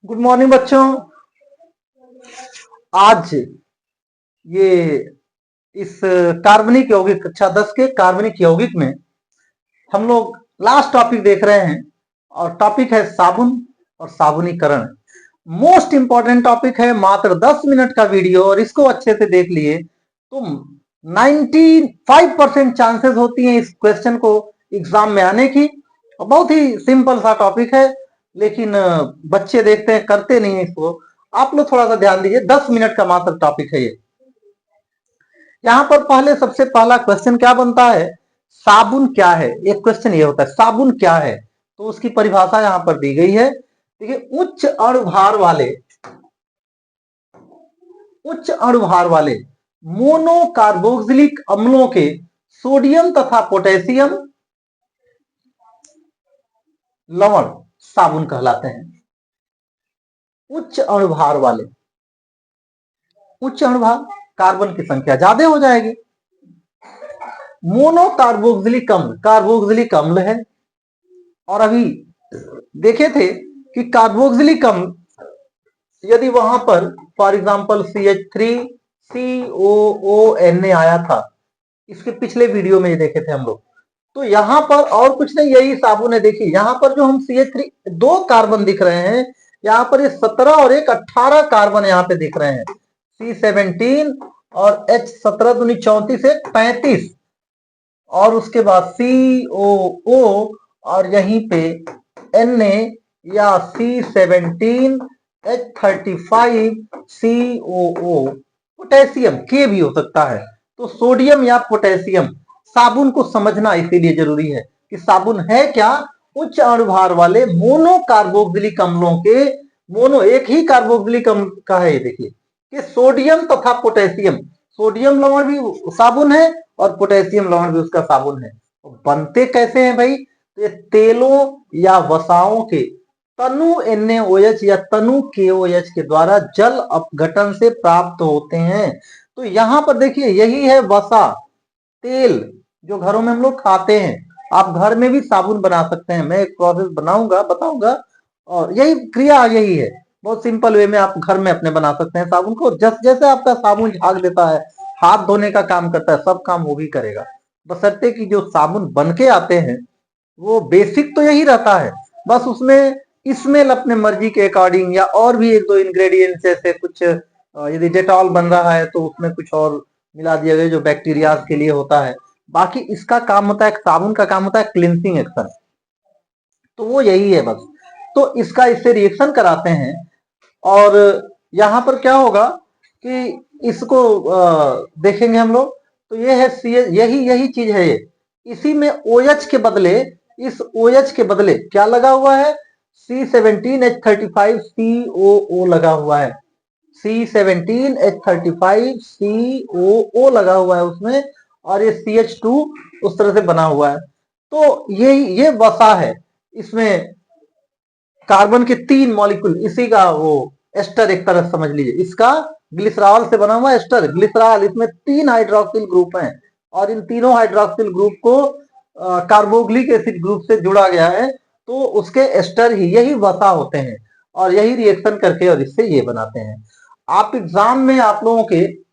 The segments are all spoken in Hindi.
गुड मॉर्निंग बच्चों। आज ये इस कार्बनिक यौगिक कक्षा 10 के कार्बनिक यौगिक में हम लोग लास्ट टॉपिक देख रहे हैं और टॉपिक है साबुन और साबुनीकरण। मोस्ट इंपॉर्टेंट टॉपिक है, मात्र 10 मिनट का वीडियो और इसको अच्छे से देख लिए तो 95% चांसेस होती हैं इस क्वेश्चन को एग्जाम में आने की। बहुत ही सिंपल सा टॉपिक है, लेकिन बच्चे देखते हैं, करते नहीं है इसको। आप लोग थोड़ा सा ध्यान दीजिए, 10 मिनट का मात्र टॉपिक है ये। यहां पर पहले सबसे पहला क्वेश्चन क्या बनता है, साबुन क्या है। एक क्वेश्चन ये होता है साबुन क्या है, तो उसकी परिभाषा यहां पर दी गई है। देखिए, उच्च अणुभार वाले मोनोकार्बोक्सिलिक अम्लों के सोडियम तथा पोटेशियम लवण साबुन कहलाते हैं। उच्च अणुभार वाले, उच्च अणुभार, कार्बन की संख्या ज्यादा हो जाएगी। मोनोकार्बोक्सिलिक अम्ल, कार्बोक्सिलिक अम्ल है। और अभी देखे थे कि कार्बोक्सिलिक अम्ल यदि वहां पर फॉर एग्जांपल CH3COONA आया था, इसके पिछले वीडियो में देखे थे हम लोग, तो यहां पर और कुछ नहीं, यही साबुन है। देखिए यहां पर जो हम CH3 दो कार्बन दिख रहे हैं, यहां पर ये 17 और एक 18 कार्बन यहां पे दिख रहे हैं, C17 और H17 दूनी 34 से 35, और उसके बाद COO और यहीं पे Na या C17H35COO, पोटेशियम के भी हो सकता है। तो सोडियम या पोटेशियम, साबुन को समझना इसीलिए जरूरी है कि साबुन है क्या, उच्च अणुभार वाले मोनोकार्बोक्सिलिक अम्लों के, मोनो एक ही कार्बोक्सिलिक अम्ल का है, देखिए कि सोडियम तथा पोटेशियम, सोडियम लवण भी साबुन है और पोटेशियम लवण भी उसका साबुन है। बनते कैसे हैं भाई, तो ये तेलों या वसाओं के तनु NaOH या तनु KOH के द्वारा जल अपघटन से प्राप्त होते हैं। तो यहां पर देखिए यही है वसा, तेल जो घरों में हम लोग खाते हैं। आप घर में भी साबुन बना सकते हैं, मैं एक प्रोसेस बताऊंगा, और यही क्रिया यही है। बहुत सिंपल वे में आप घर में अपने बना सकते हैं साबुन को। जैसे आपका साबुन झाग देता है, हाथ धोने का काम करता है, सब काम वो भी करेगा, बशर्ते कि जो साबुन बन के आते हैं वो बेसिक तो यही रहता है, बस उसमें स्मेल अपने मर्जी के अकॉर्डिंग या और भी एक दो इंग्रेडिएंट्स जैसे कुछ, यदि डेटॉल बन रहा है तो उसमें कुछ और मिला दिया गया जो बैक्टीरिया के लिए होता है। बाकी इसका काम होता है, साबुन का काम होता है क्लिनसिंग एक्शन, तो वो यही है बस। तो इसका इससे रिएक्शन कराते हैं और यहां पर क्या होगा कि इसको देखेंगे हम लोग, तो ये है यही चीज है ये। इसी में OH के बदले, इस OH के बदले क्या लगा हुआ है, C17H35COO लगा हुआ है, C17H35COO लगा हुआ है उसमें, और ये CH2 उस तरह से बना हुआ है। तो ये वसा है, इसमें कार्बन के 3 मॉलिक्यूल, इसी का वो एस्टर एक तरह समझ लीजिए, इसका ग्लिसरॉल से बना हुआ एस्टर, ग्लिसरॉल, इसमें 3 हाइड्रोक्सिल ग्रुप हैं और इन तीनों हाइड्रोक्सिल ग्रुप को कार्बोक्सिलिक एसिड ग्रुप से जुड़ा गया है, तो उसके एस्टर ही यही वसा होते हैं और यही रिएक्शन करके और इससे ये बनाते हैं। आप एग्जाम में आप लोगों के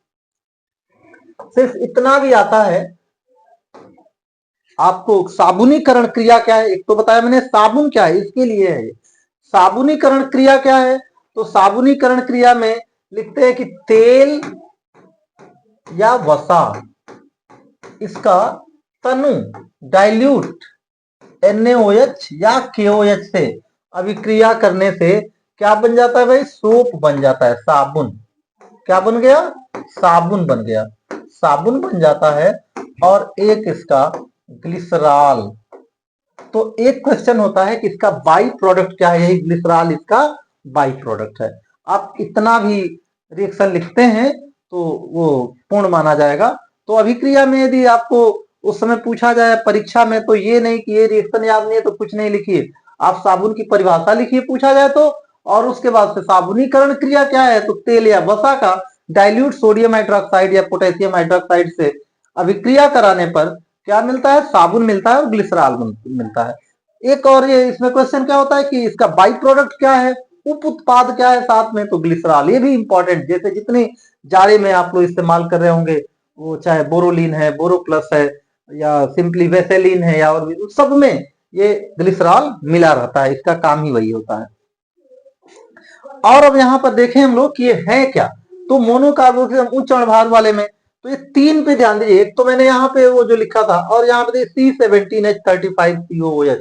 सिर्फ इतना भी आता है, आपको साबुनीकरण क्रिया क्या है, एक तो बताया मैंने साबुन क्या है, इसके लिए है। साबुनीकरण क्रिया क्या है, तो साबुनीकरण क्रिया में लिखते हैं कि तेल या वसा, इसका तनु डाइल्यूट NaOH या KOH से अभिक्रिया करने से क्या बन जाता है भाई, सोप बन जाता है, साबुन। क्या बन गया, साबुन बन गया, साबुन बन जाता है। और एक इसका ग्लिसरॉल, तो एक क्वेश्चन होता है कि इसका बाई प्रोडक्ट क्या है, यही ग्लिसरॉल इसका बाई प्रोडक्ट है। आप इतना भी रिएक्शन लिखते हैं तो वो पूर्ण माना जाएगा। तो अभिक्रिया में यदि आपको उस समय पूछा जाए परीक्षा में, तो ये नहीं कि ये रिएक्शन याद नहीं है तो कुछ नहीं लिखिए, आप साबुन की परिभाषा लिखिए पूछा जाए तो, और उसके बाद से साबुनीकरण क्रिया क्या है, तो तेल या वसा का डाइल्यूट सोडियम हाइड्रोक्साइड या पोटेशियम हाइड्रोक्साइड से अभिक्रिया कराने पर क्या मिलता है, साबुन मिलता है और ग्लिसरॉल मिलता है। एक और ये इसमें क्वेश्चन क्या होता है कि इसका बाई प्रोडक्ट क्या है, उप उत्पाद क्या है साथ में, तो ग्लिसरॉल। ये भी इंपॉर्टेंट, जैसे जितने जाड़े में आप लोग इस्तेमाल कर रहे होंगे, वो चाहे बोरोलिन है, बोरो प्लस है, या सिंपली वेसेलिन है, या और भी सब में ये ग्लिसरॉल मिला रहता है, इसका काम ही वही होता है। और अब यहाँ पर देखें हम लोग कि ये है क्या, तो मोनोकार्बोक्सिल उच्च अणुभार वाले में तो ये तीन पे ध्यान दीजिए। एक तो मैंने यहाँ पे वो जो लिखा था, और यहाँ पे C17H35COOH,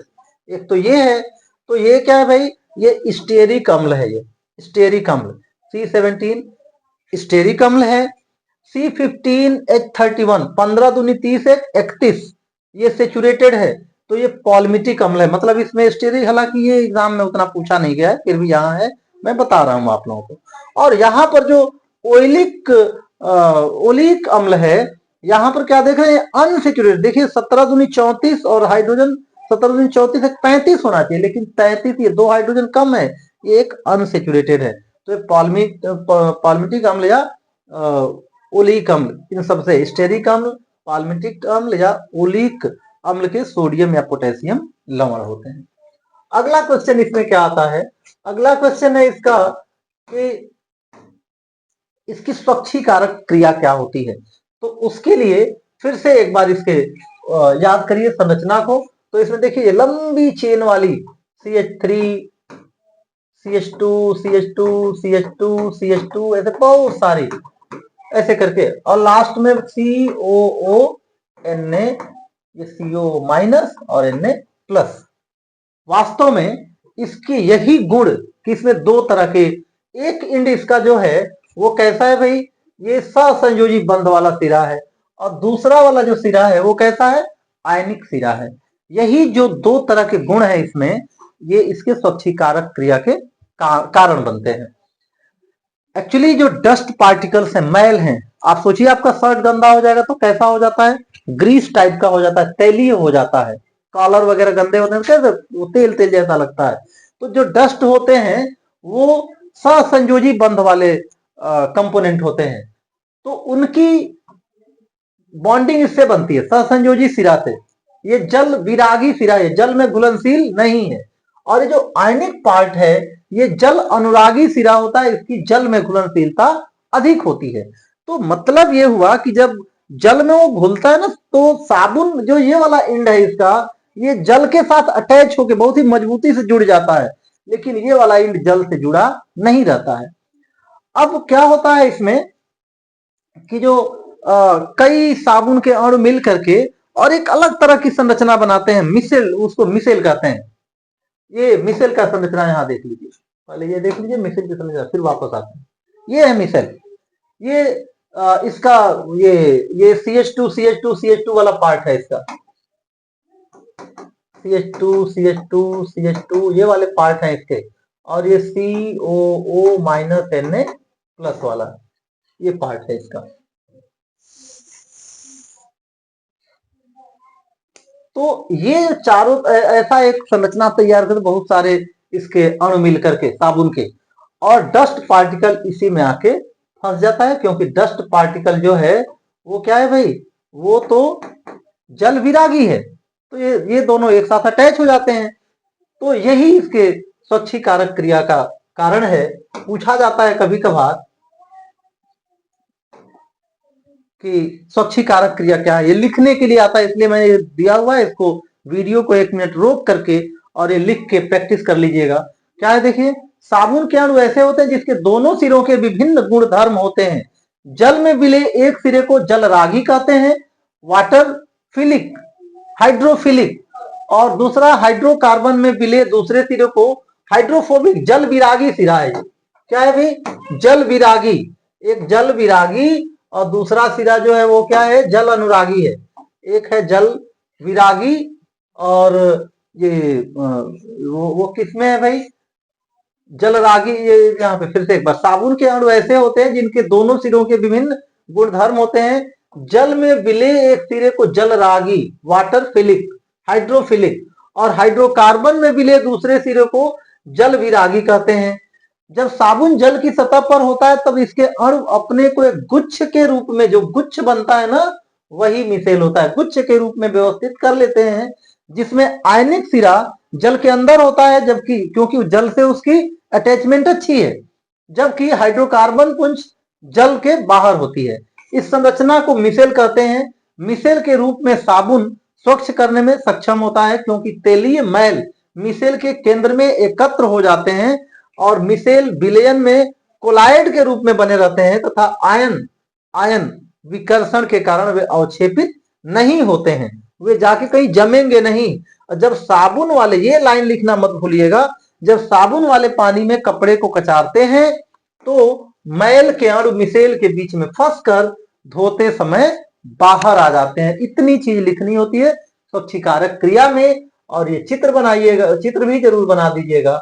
एक तो ये है। तो ये क्या है भाई, ये स्टेरिक अम्ल है, ये स्टेरिक अम्ल C17 स्टेरिक अम्ल है। C15H31 15 दूनी 30 31 ये सेचुरेटेड है, तो ये पॉल्मिटिक अम्ल है। मतलब इसमें स्टेरिक, हालांकि ये एग्जाम में उतना पूछा नहीं गया है, फिर भी यहाँ है, मैं बता रहा हूं आप लोगों को। और यहाँ पर जो ओलिक ओलिक अम्ल है, यहाँ पर क्या देख रहे हैं, अनसेचुरेटेड। देखिए 17 दूनी 34 और हाइड्रोजन 17 दूनी 34 35 होना चाहिए, लेकिन 33, ये 2 हाइड्रोजन कम है, ये एक अनसेचुरेटेड है। तो पॉल्मिटिक अम्ल या ओलिक अम्ल, इन सबसे स्टेरिक अम्ल, पाल्मिटिक अम्ल या ओलिक अम्ल के सोडियम या पोटेशियम लवण होते हैं। अगला क्वेश्चन इसमें क्या आता है, अगला क्वेश्चन है इसका कि इसकी स्वच्छीकारक क्रिया क्या होती है। तो उसके लिए फिर से एक बार इसके याद करिए संरचना को। तो इसमें देखिए लंबी चेन वाली CH3 CH2 CH2 CH2 CH2 ऐसे बहुत सारी ऐसे करके, और लास्ट में COO Na, ये CO माइनस और Na प्लस। वास्तव में इसके यही गुण कि इसमें दो तरह के, एक इंड इसका जो है वो कैसा है भाई, ये सहसंयोजी बंध वाला सिरा है, और दूसरा वाला जो सिरा है वो कैसा है, आयनिक सिरा है। यही जो दो तरह के गुण है इसमें, ये इसके स्वच्छीकारक क्रिया के कारण बनते हैं। एक्चुअली जो डस्ट पार्टिकल्स हैं, मैल हैं, आप सोचिए आपका शर्ट गंदा हो जाएगा तो कैसा हो जाता है, ग्रीस टाइप का हो जाता है, तैलीय हो जाता है। कॉलर वगैरह गंदे होते हैं कैसे, वो तेल तेल जैसा लगता है। तो जो डस्ट होते हैं वो सहसंयोजी बंध वाले कंपोनेंट होते हैं, तो उनकी बॉन्डिंग इससे बनती है सहसंयोजी सिरा से। ये जल विरागी सिरा है, जल में घुलनशील नहीं है। और ये जो आयनिक पार्ट है, ये जल अनुरागी सिरा होता है, इसकी जल में घुलनशीलता अधिक होती है। तो मतलब ये हुआ कि जब जल में वो घुलता है ना, तो साबुन जो ये वाला एंड है इसका, ये जल के साथ अटैच होकर बहुत ही मजबूती से जुड़ जाता है, लेकिन ये वाला एंड जल से जुड़ा नहीं रहता है। अब क्या होता है इसमें कि जो कई साबुन के अणु मिल करके और एक अलग तरह की संरचना बनाते हैं, मिसेल, उसको मिसेल कहते हैं। ये मिसेल का संरचना यहाँ देख लीजिए, पहले ये देख लीजिए मिसेल की संरचना, फिर वापस आते हैं। ये है मिसेल, ये इसका ये CH2 वाला पार्ट है इसका, CH2 ये वाले पार्ट हैं इसके, और ये COO माइनस Na प्लस वाला ये पार्ट है इसका। तो ये चारों ऐसा एक संरचना तैयार करते, बहुत सारे इसके अणु मिल करके साबुन के, और डस्ट पार्टिकल इसी में आके फंस जाता है, क्योंकि डस्ट पार्टिकल जो है वो क्या है भाई, वो तो जल विरागी है, तो ये दोनों एक साथ अटैच हो जाते हैं। तो यही इसके स्वच्छीकारक क्रिया का कारण है। पूछा जाता है कभी कभार कि स्वच्छीकारक क्रिया क्या है, ये लिखने के लिए आता है, इसलिए मैंने ये दिया हुआ है, इसको वीडियो को 1 मिनट रोक करके और ये लिख के प्रैक्टिस कर लीजिएगा। क्या है देखिए, साबुन के अणु ऐसे होते हैं जिसके दोनों सिरों के विभिन्न गुण धर्म होते हैं। जल में मिले एक सिरे को जलरागी कहते हैं, वाटर फिलिक, हाइड्रोफिलिक, और दूसरा हाइड्रोकार्बन में मिले दूसरे सिरे को हाइड्रोफोबिक, जल विरागी सिरा है। क्या है भाई, जल विरागी, एक जल विरागी, और दूसरा सिरा जो है वो क्या है, जल अनुरागी है। एक है जल विरागी, और ये वो किसमें है भाई, जलरागी। ये यहाँ पे फिर से एक बार, साबुन के अणु ऐसे होते हैं जिनके दोनों सिरों के विभिन्न गुणधर्म होते हैं। जल में विले एक सिरे को जलरागी, वाटर फिलिक, हाइड्रोफिलिक, और हाइड्रोकार्बन में विले दूसरे सिरे को जल विरागी कहते हैं। जब साबुन जल की सतह पर होता है तब इसके अणु अपने को एक गुच्छ के रूप में, जो गुच्छ बनता है ना, वही मिसेल होता है, गुच्छ के रूप में व्यवस्थित कर लेते हैं, जिसमें आयनिक सिरा जल के अंदर होता है, जबकि क्योंकि जल से उसकी अटैचमेंट अच्छी है, जबकि हाइड्रोकार्बन पुंज जल के बाहर होती है। इस संरचना को मिसेल कहते हैं। मिसेल के रूप में साबुन स्वच्छ करने में सक्षम होता है, क्योंकि तेलीय मैल मिसेल के केंद्र में एकत्र हो जाते हैं और मिसेल विलयन में कोलाइड के रूप में बने रहते हैं तथा आयन आयन विकर्षण के कारण वे अवक्षेपित नहीं होते हैं, वे जाके कहीं जमेंगे नहीं। जब साबुन वाले, ये लाइन लिखना मत भूलिएगा, जब साबुन वाले पानी में कपड़े को कचारते हैं तो मैल के अणु मिसेल के बीच में फंसकर धोते समय बाहर आ जाते हैं। इतनी चीज लिखनी होती है स्वच्छीकारक क्रिया में। और ये चित्र बनाइएगा, चित्र भी जरूर बना दीजिएगा।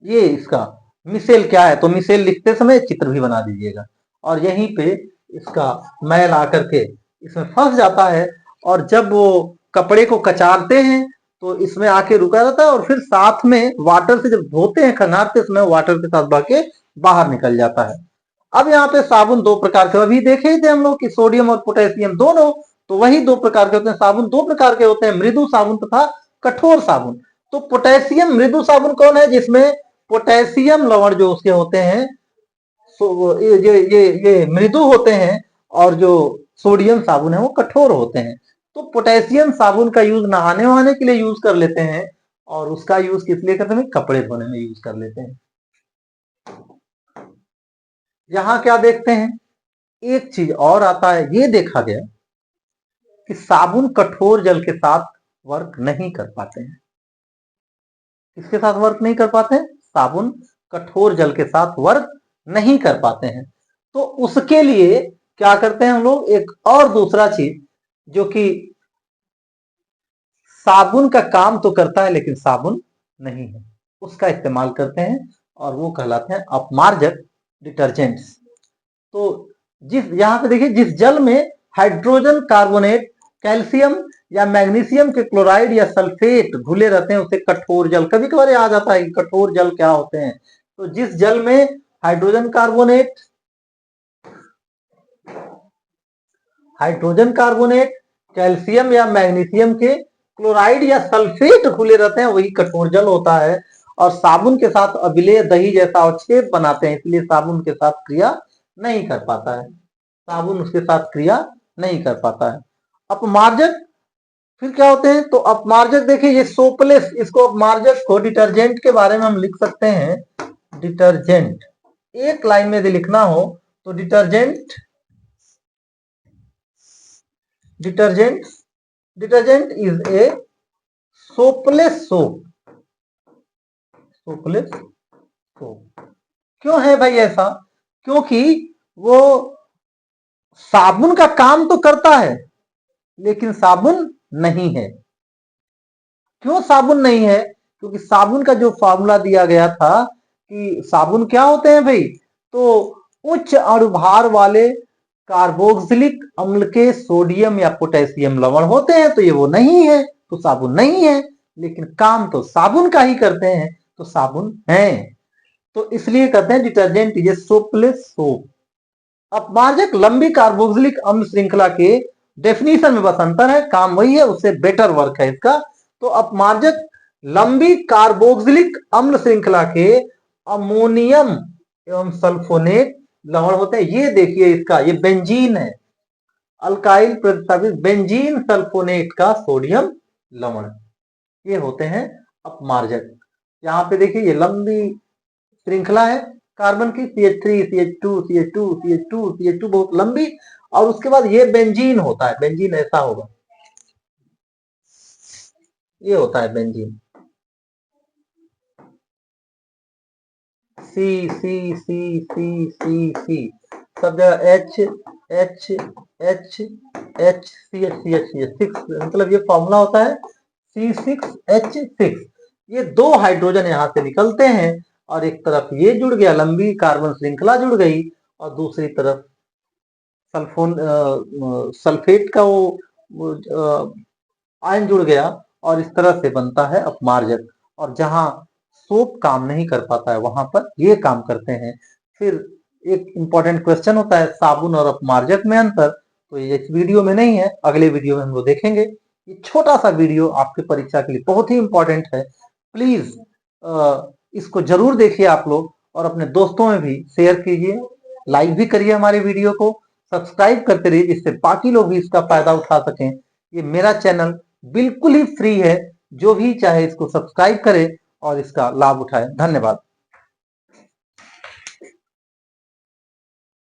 ये इसका मिसेल क्या है, तो मिसेल लिखते समय चित्र भी बना दीजिएगा। और यहीं पे इसका मैल आकर के इसमें फंस जाता है, और जब वो कपड़े को कचारते हैं तो इसमें आके रुका रहता है, और फिर साथ में वाटर से जब धोते हैं खंगारते समय वाटर के साथ बह के बाहर निकल जाता है। अब यहाँ पे साबुन दो प्रकार के, अभी देखे थे हम लोग कि सोडियम और पोटेशियम दोनों, तो वही दो प्रकार के होते हैं। साबुन दो प्रकार के होते हैं, मृदु साबुन तथा कठोर साबुन। तो पोटेशियम मृदु साबुन कौन है, जिसमें पोटेशियम लवण जो उसके होते हैं, ये मृदु होते हैं, और जो सोडियम साबुन है वो कठोर होते हैं। तो पोटेशियम साबुन का यूज नहाने वहाने के लिए यूज कर लेते हैं, और उसका यूज किस लिए करते हैं, कपड़े धोने में यूज कर लेते हैं। यहां क्या देखते हैं, एक चीज और आता है, ये देखा गया कि साबुन कठोर जल के साथ वर्क नहीं कर पाते हैं। किसके साथ वर्क नहीं कर पाते हैं, साबुन कठोर जल के साथ वर्क नहीं कर पाते हैं। तो उसके लिए क्या करते हैं हम लोग, एक और दूसरा चीज जो कि साबुन का काम तो करता है लेकिन साबुन नहीं है, उसका इस्तेमाल करते हैं, और वो कहलाते हैं अपमार्जक डिटर्जेंट्स। तो यहां पे देखिए, जिस जल में हाइड्रोजन कार्बोनेट, कैल्शियम या मैग्नीशियम के क्लोराइड या सल्फेट घुले रहते हैं उसे कठोर जल, कभी कभार आ जाता है कि कठोर जल क्या होते हैं। तो जिस जल में हाइड्रोजन कार्बोनेट, कैल्शियम या मैग्नीशियम के क्लोराइड या सल्फेट घुले रहते हैं वही कठोर जल होता है। और साबुन के साथ अबिलेय दही जैसा अवक्षेप बनाते हैं, इसलिए साबुन के साथ क्रिया नहीं कर पाता है, साबुन उसके साथ क्रिया नहीं कर पाता है। अपमार्जक फिर क्या होते हैं, तो अपमार्जक देखिए, ये सोपलेस, इसको अपमार्जक को डिटर्जेंट के बारे में हम लिख सकते हैं। डिटर्जेंट एक लाइन में यदि लिखना हो तो detergent is a soapless soap. Soapless soap क्यों है भाई ऐसा, क्योंकि वो साबुन का काम तो करता है लेकिन साबुन नहीं है। क्यों साबुन नहीं है, क्योंकि साबुन का जो फॉर्मूला दिया गया था कि साबुन क्या होते हैं भाई, तो उच्च अणुभार वाले कार्बोक्सिलिक अम्ल के सोडियम या पोटेशियम लवण होते हैं, तो ये वो नहीं है, तो साबुन नहीं है, लेकिन काम तो साबुन का ही करते हैं, तो साबुन है। तो इसलिए कहते हैं डिटर्जेंट ये सोपलेस सोप। अपमार्जक लंबी कार्बोक्सिलिक अम्ल श्रृंखला के डेफिनेशन में बस अंतर है, काम वही है, उससे बेटर वर्क है इसका। तो अपमार्जक लंबी कार्बोक्सिलिक अम्ल श्रृंखला के अमोनियम एवं सल्फोनेट लवण होते हैं। ये देखिए इसका, ये बेंजीन है, अल्काइल प्रतिस्थापित बेंजीन सल्फोनेट का सोडियम लवण, ये होते हैं अपमार्जक। यहाँ पे देखिए ये लंबी श्रृंखला है कार्बन की, CH3 CH2 CH2 CH2 CH2 बहुत लंबी, और उसके बाद ये बेंजीन होता है, बेंजीन ऐसा होगा, ये होता है बेंजीन, सी सी सी सी सी सी सब जगह H H H H CH6, मतलब ये फॉर्मूला होता है C6H6। ये दो हाइड्रोजन यहाँ से निकलते हैं, और एक तरफ ये जुड़ गया, लंबी कार्बन श्रृंखला जुड़ गई, और दूसरी तरफ सल्फेट का वो आयन जुड़ गया, और इस तरह से बनता है अपमार्जक। और जहां सोप काम नहीं कर पाता है वहां पर ये काम करते हैं। फिर एक इंपॉर्टेंट क्वेश्चन होता है साबुन और अपमार्जक में अंतर, तो ये इस वीडियो में नहीं है, अगले वीडियो में हम लोग देखेंगे। ये छोटा सा वीडियो आपके परीक्षा के लिए बहुत ही इंपॉर्टेंट है। प्लीज इसको जरूर देखिए आप लोग, और अपने दोस्तों में भी शेयर कीजिए, लाइक भी करिए हमारे वीडियो को, सब्सक्राइब करते रहिए जिससे बाकी लोग भी इसका फायदा उठा सकें। ये मेरा चैनल बिल्कुल ही फ्री है, जो भी चाहे इसको सब्सक्राइब करे और इसका लाभ उठाए। धन्यवाद।